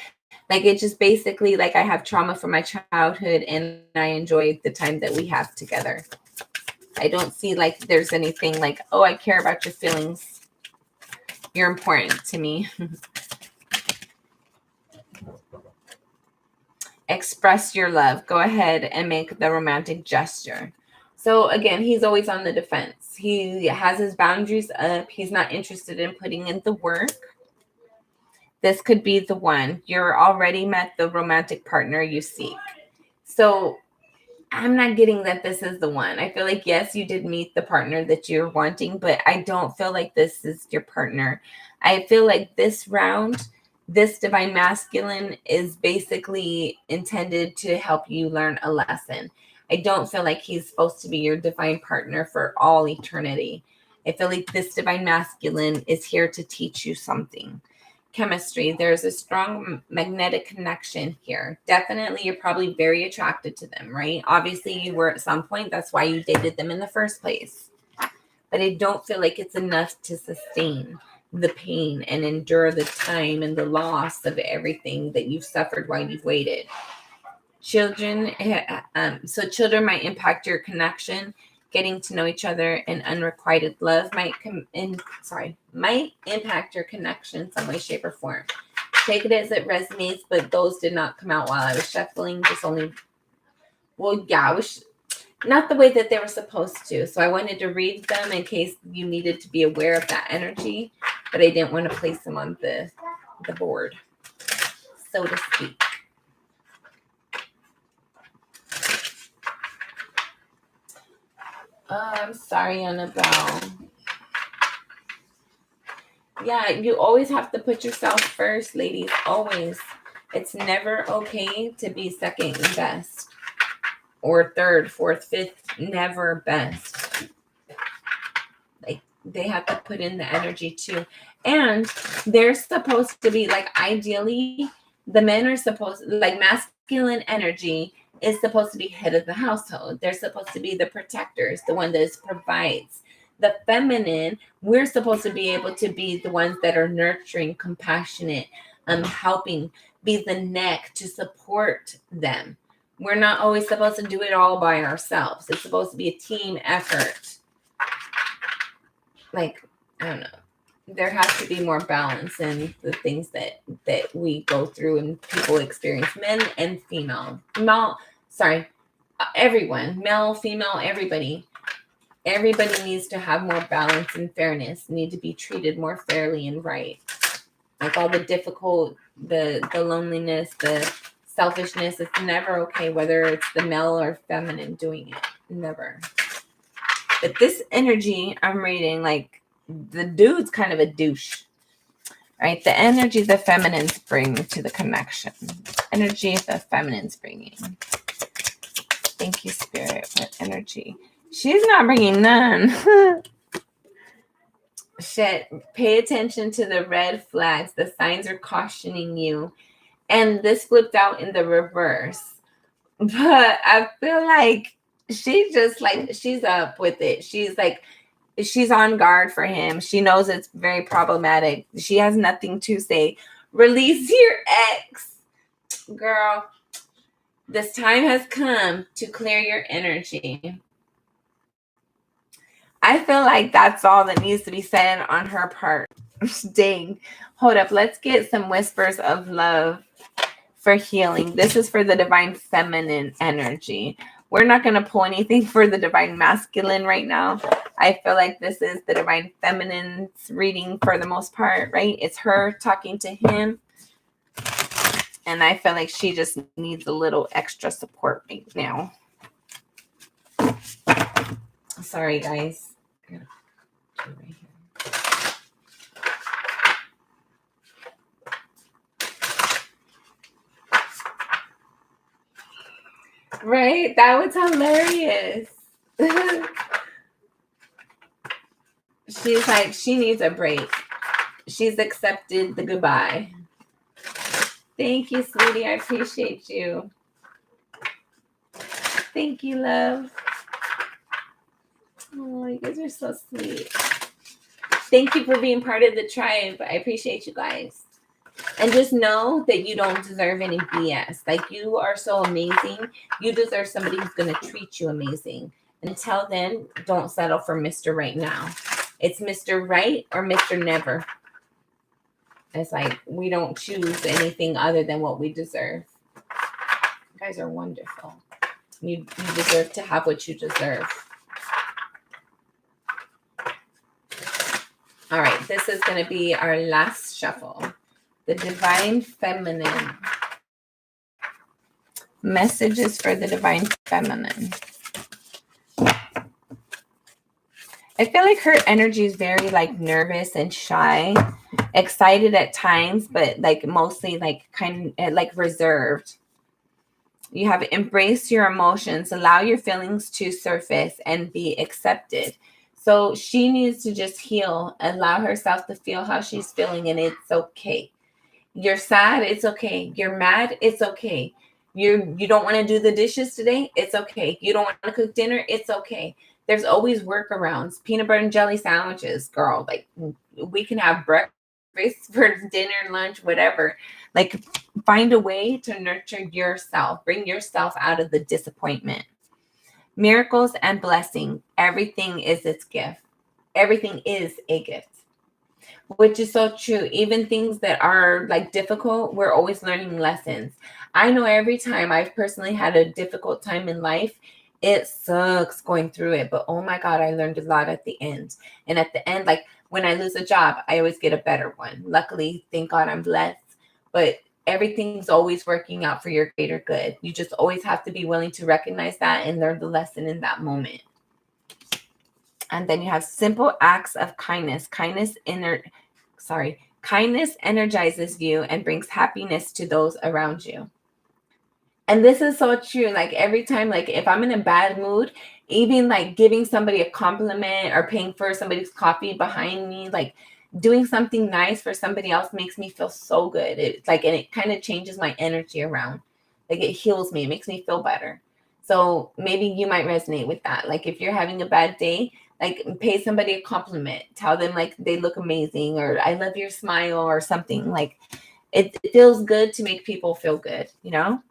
A: it just basically like I have trauma from my childhood and I enjoy the time that we have together. I don't see like there's anything like, oh, I care about your feelings. You're important to me. Express your love. Go ahead and make the romantic gesture. So again, he's always on the defense. He has his boundaries up. He's not interested in putting in the work. This could be the one. You're already met the romantic partner you seek. So I'm not getting that this is the one. I feel like, yes, you did meet the partner that you're wanting, but I don't feel like this is your partner. I feel like this round, this divine masculine is basically intended to help you learn a lesson. I don't feel like he's supposed to be your divine partner for all eternity. I feel like this divine masculine is here to teach you something. Chemistry. There's a strong magnetic connection here. Definitely, you're probably very attracted to them, right? Obviously, you were at some point. That's why you dated them in the first place. But I don't feel like it's enough to sustain the pain and endure the time and the loss of everything that you've suffered while you've waited. Children, so children might impact your connection. Getting to know each other and unrequited love might impact your connection some way, shape, or form. Take it as it resonates, but those did not come out while I was shuffling. I was not the way that they were supposed to. So I wanted to read them in case you needed to be aware of that energy, but I didn't want to place them on the board, so to speak. I'm sorry, Annabelle. Yeah, you always have to put yourself first, ladies. Always. It's never okay to be second best or third, fourth, fifth. Never best. Like they have to put in the energy too. And they're supposed to be like, ideally, the men are supposed, like masculine energy is supposed to be head of the household. They're supposed to be the protectors, the one that provides. The feminine, we're supposed to be able to be the ones that are nurturing, compassionate, helping, be the neck to support them. We're not always supposed to do it all by ourselves. It's supposed to be a team effort. Like, I don't know. There has to be more balance in the things that we go through and people experience, men and female. Everyone, male, female, everybody. Everybody needs to have more balance and fairness, need to be treated more fairly and right. Like all the difficult, the loneliness, the selfishness, it's never okay, whether it's the male or feminine doing it. Never. But this energy I'm reading, like the dude's kind of a douche, right? The energy the feminines bring to the connection. Energy the feminines bringing. Thank you, Spirit. What energy? She's not bringing none. Shit. Pay attention to the red flags. The signs are cautioning you. And this flipped out in the reverse. But I feel like she just like, she's up with it. She's on guard for him. She knows it's very problematic. She has nothing to say. Release your ex. Girl, this time has come to clear your energy. I feel like that's all that needs to be said on her part. Dang. Hold up. Let's get some whispers of love for healing. This is for the divine feminine energy. We're not going to pull anything for the divine masculine right now. I feel like this is the divine feminine's reading for the most part, right? It's her talking to him. And I feel like she just needs a little extra support right now. Sorry, guys. Right here. Right? That was hilarious. She's like, she needs a break. She's accepted the goodbye. Thank you, sweetie. I appreciate you. Thank you, love. Oh, you guys are so sweet. Thank you for being part of the tribe. I appreciate you guys. And just know that you don't deserve any BS. Like, you are so amazing. You deserve somebody who's going to treat you amazing. Until then, don't settle for Mr. Right now. It's Mr. Right or Mr. Never. It's like, we don't choose anything other than what we deserve. You guys are wonderful. You deserve to have what you deserve. All right, this is going to be our last shuffle. The divine feminine. Messages for the divine feminine. I feel like her energy is very like nervous and shy, excited at times, but like mostly like kind of like reserved. You have embraced your emotions, allow your feelings to surface and be accepted. So she needs to just heal, allow herself to feel how she's feeling, and it's okay. You're sad, it's okay. You're mad, it's okay. You don't want to do the dishes today, it's okay. You don't want to cook dinner, it's okay. There's always workarounds. Peanut butter and jelly sandwiches, girl. Like, we can have breakfast for dinner, lunch, whatever. Like, find a way to nurture yourself. Bring yourself out of the disappointment. Miracles and blessing. Everything is its gift. Everything is a gift. Which is so true. Even things that are like difficult, we're always learning lessons. I know every time I've personally had a difficult time in life, it sucks going through it. But oh my God, I learned a lot at the end. And at the end, like when I lose a job, I always get a better one. Luckily, thank God I'm blessed. But everything's always working out for your greater good. You just always have to be willing to recognize that and learn the lesson in that moment. And then you have simple acts of kindness. Kindness energizes you and brings happiness to those around you. And this is so true. Like every time, like if I'm in a bad mood, even like giving somebody a compliment or paying for somebody's coffee behind me, like doing something nice for somebody else makes me feel so good. It's like, and it kind of changes my energy around. Like it heals me. It makes me feel better. So maybe you might resonate with that. Like if you're having a bad day, like pay somebody a compliment, tell them like they look amazing or I love your smile or something. Like it feels good to make people feel good, you know?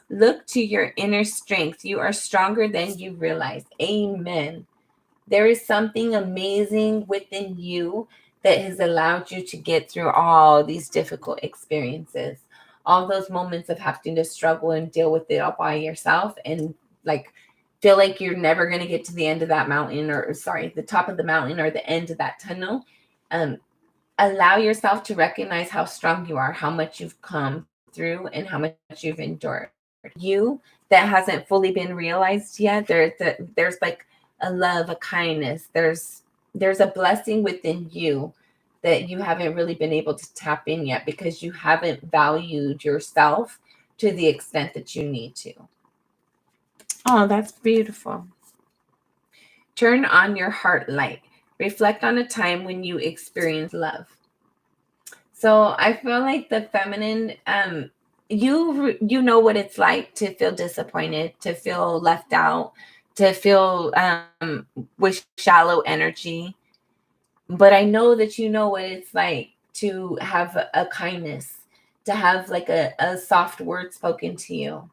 A: Look to your inner strength. You are stronger than you realize. Amen. There is something amazing within you that has allowed you to get through all these difficult experiences, all those moments of having to struggle and deal with it all by yourself and like feel like you're never going to get to the end of that mountain the top of the mountain or the end of that tunnel. Allow yourself to recognize how strong you are, how much you've come through and how much you've endured. You that hasn't fully been realized yet, there's like a love, a kindness, there's a blessing within you that you haven't really been able to tap in yet because you haven't valued yourself to the extent that you need to. Oh, that's beautiful. Turn on your heart light. Reflect on a time when you experienced love. So I feel like the feminine, you know what it's like to feel disappointed, to feel left out, to feel with shallow energy. But I know that you know what it's like to have a kindness, to have like a soft word spoken to you.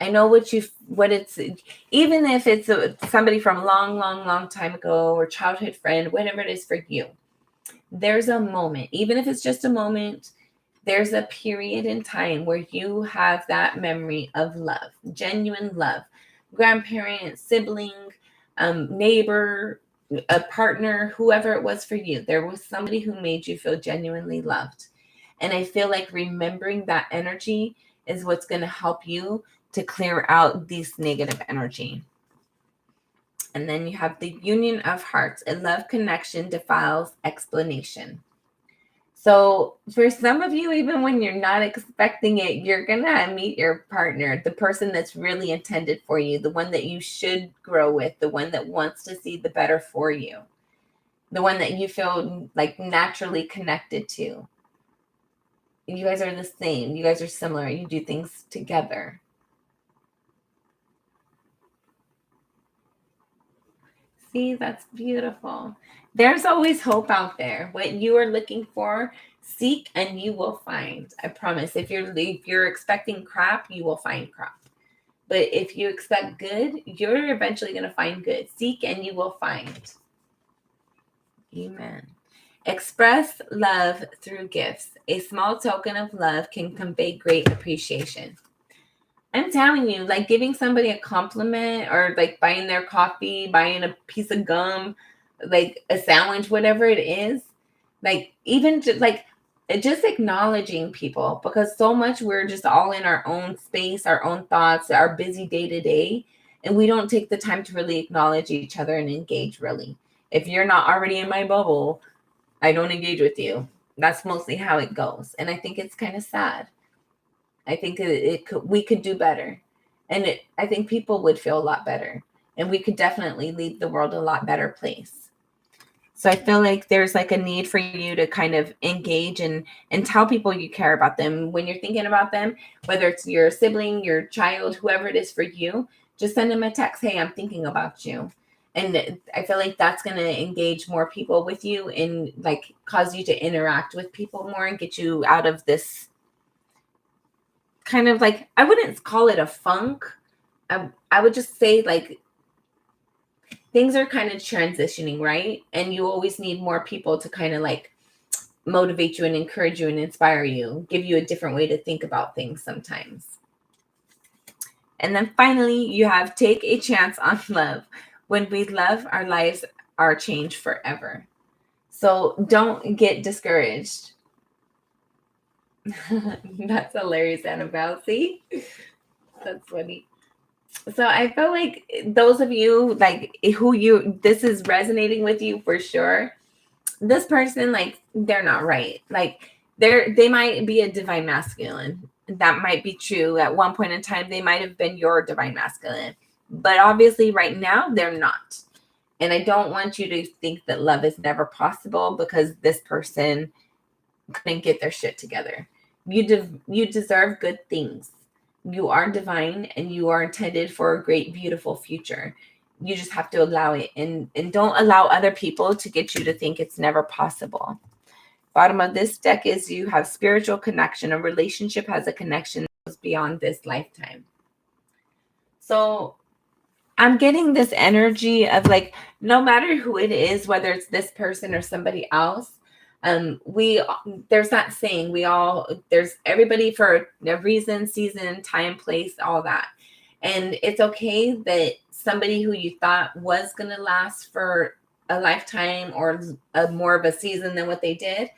A: I know what it's, even if it's somebody from a long time ago or childhood friend, whatever it is for you, there's a moment, even if it's just a moment, there's a period in time where you have that memory of love, genuine love, grandparent, sibling, neighbor, a partner, whoever it was for you. There was somebody who made you feel genuinely loved. And I feel like remembering that energy is what's going to help you to clear out these negative energy. And then you have the union of hearts. A love connection defiles explanation. So for some of you, even when you're not expecting it, you're going to meet your partner, the person that's really intended for you, the one that you should grow with, the one that wants to see the better for you, the one that you feel like naturally connected to. You guys are the same. You guys are similar. You do things together. See, that's beautiful. There's always hope out there. What you are looking for, seek and you will find. I promise. If you're expecting crap, you will find crap. But if you expect good, you're eventually going to find good. Seek and you will find. Amen. Express love through gifts. A small token of love can convey great appreciation. I'm telling you, like giving somebody a compliment or like buying their coffee, buying a piece of gum, like a sandwich, whatever it is, like even just acknowledging people, because so much we're just all in our own space, our own thoughts, our busy day to day, and we don't take the time to really acknowledge each other and engage really. If you're not already in my bubble, I don't engage with you. That's mostly how it goes. And I think it's kind of sad. I think we could do better. And I think people would feel a lot better. And we could definitely leave the world a lot better place. So I feel like there's like a need for you to kind of engage and tell people you care about them. When you're thinking about them, whether it's your sibling, your child, whoever it is for you, just send them a text. Hey, I'm thinking about you. And I feel like that's going to engage more people with you and like cause you to interact with people more and get you out of this kind of like, I wouldn't call it a funk. I would just say like things are kind of transitioning, right? And you always need more people to kind of like motivate you and encourage you and inspire you, give you a different way to think about things sometimes. And then finally, you have take a chance on love. When we love, our lives are changed forever. So don't get discouraged. That's hilarious, Annabelle. See? That's funny. So I feel like those of you like this is resonating with you for sure. This person, like, they're not right. Like they might be a divine masculine. That might be true. At one point in time, they might have been your divine masculine. But obviously right now they're not. And I don't want you to think that love is never possible because this person couldn't get their shit together. You deserve good things. You are divine and you are intended for a great, beautiful future. You just have to allow it and don't allow other people to get you to think it's never possible. Bottom of this deck is you have spiritual connection. A relationship has a connection that goes beyond this lifetime. So I'm getting this energy of like, no matter who it is, whether it's this person or somebody else, there's that saying, there's everybody for a reason, season, time, place, all that. And it's okay that somebody who you thought was going to last for a lifetime or more of a season than what they did,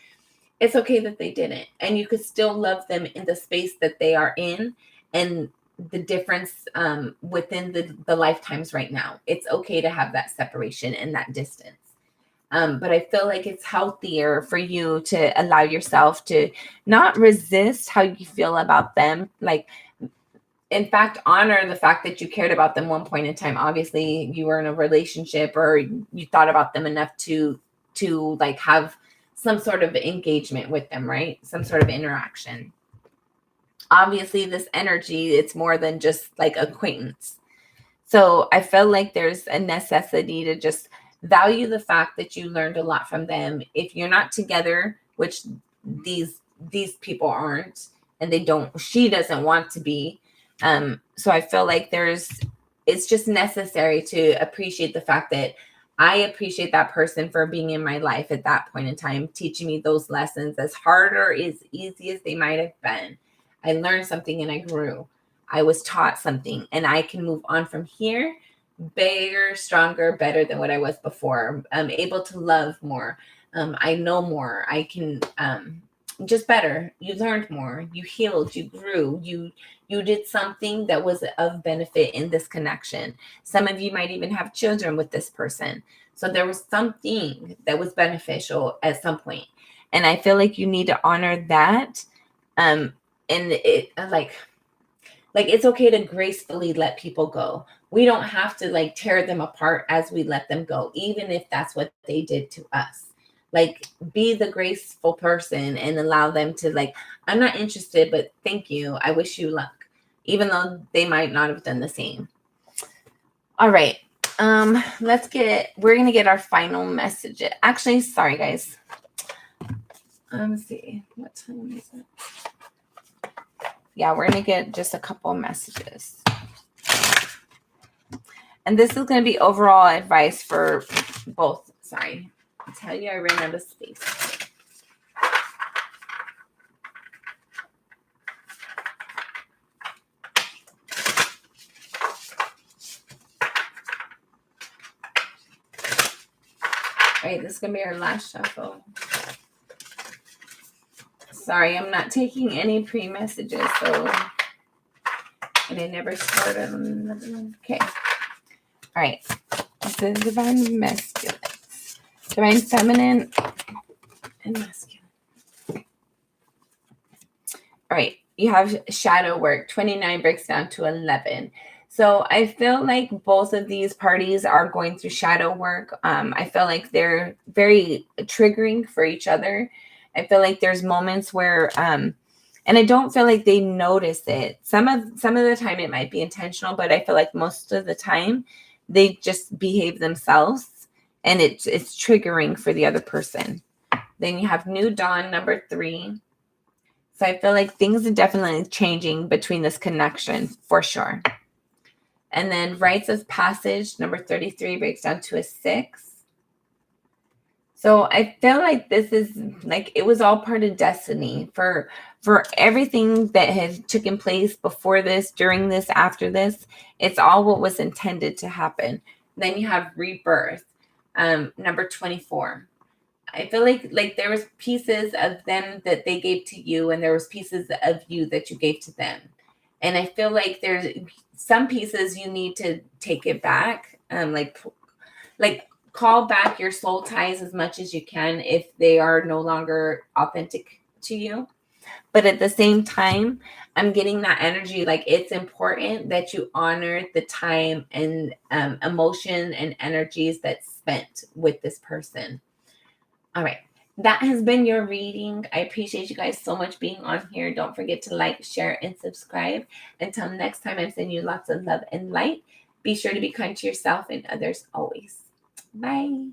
A: it's okay that they didn't. And you could still love them in the space that they are in and the difference within the lifetimes right now. It's okay to have that separation and that distance. But I feel like it's healthier for you to allow yourself to not resist how you feel about them. Like, in fact, honor the fact that you cared about them one point in time. Obviously, you were in a relationship or you thought about them enough to like have some sort of engagement with them, right? Some sort of interaction. Obviously, this energy, it's more than just like acquaintance. So I feel like there's a necessity to just value the fact that you learned a lot from them. If you're not together, which these people aren't, and she doesn't want to be, So I feel like it's just necessary to appreciate the fact that I appreciate that person for being in my life at that point in time, teaching me those lessons, as hard or as easy as they might have been. I learned something and I grew. I was taught something, and I can move on from here bigger, stronger, better than what I was before. I'm able to love more. I know more. I can just better. You learned more. You healed. You grew. You did something that was of benefit in this connection. Some of you might even have children with this person. So there was something that was beneficial at some point. And I feel like you need to honor that. And it like it's okay to gracefully let people go. We don't have to like tear them apart as we let them go, even if that's what they did to us. Like, be the graceful person and allow them to, like, I'm not interested, but thank you. I wish you luck, even though they might not have done the same. All right. We're going to get our final message. Actually, sorry, guys. Let's see. What time is it? Yeah, we're going to get just a couple messages. And this is going to be overall advice for both. Sorry. I tell you, I ran out of space. All right, this is going to be our last shuffle. Sorry, I'm not taking any pre-messages, and I never started on another one. Okay. All right. This is divine masculine. Divine feminine and masculine. All right. You have shadow work. 29 breaks down to 11. So I feel like both of these parties are going through shadow work. I feel like they're very triggering for each other. I feel like there's moments where, and I don't feel like they notice it. Some of the time it might be intentional, but I feel like most of the time they just behave themselves, and it's triggering for the other person. Then you have new dawn, number 3. So I feel like things are definitely changing between this connection for sure. And then rites of passage, number 33, breaks down to a 6. So I feel like this is like, it was all part of destiny for everything that had taken place before this, during this, after this. It's all what was intended to happen. Then you have rebirth, number 24. I feel like there was pieces of them that they gave to you, and there was pieces of you that you gave to them. And I feel like there's some pieces you need to take it back, like call back your soul ties as much as you can if they are no longer authentic to you. But at the same time, I'm getting that energy, like it's important that you honor the time and emotion and energies that's spent with this person. All right. That has been your reading. I appreciate you guys so much being on here. Don't forget to like, share, and subscribe. Until next time, I'm sending you lots of love and light. Be sure to be kind to yourself and others always. Bye.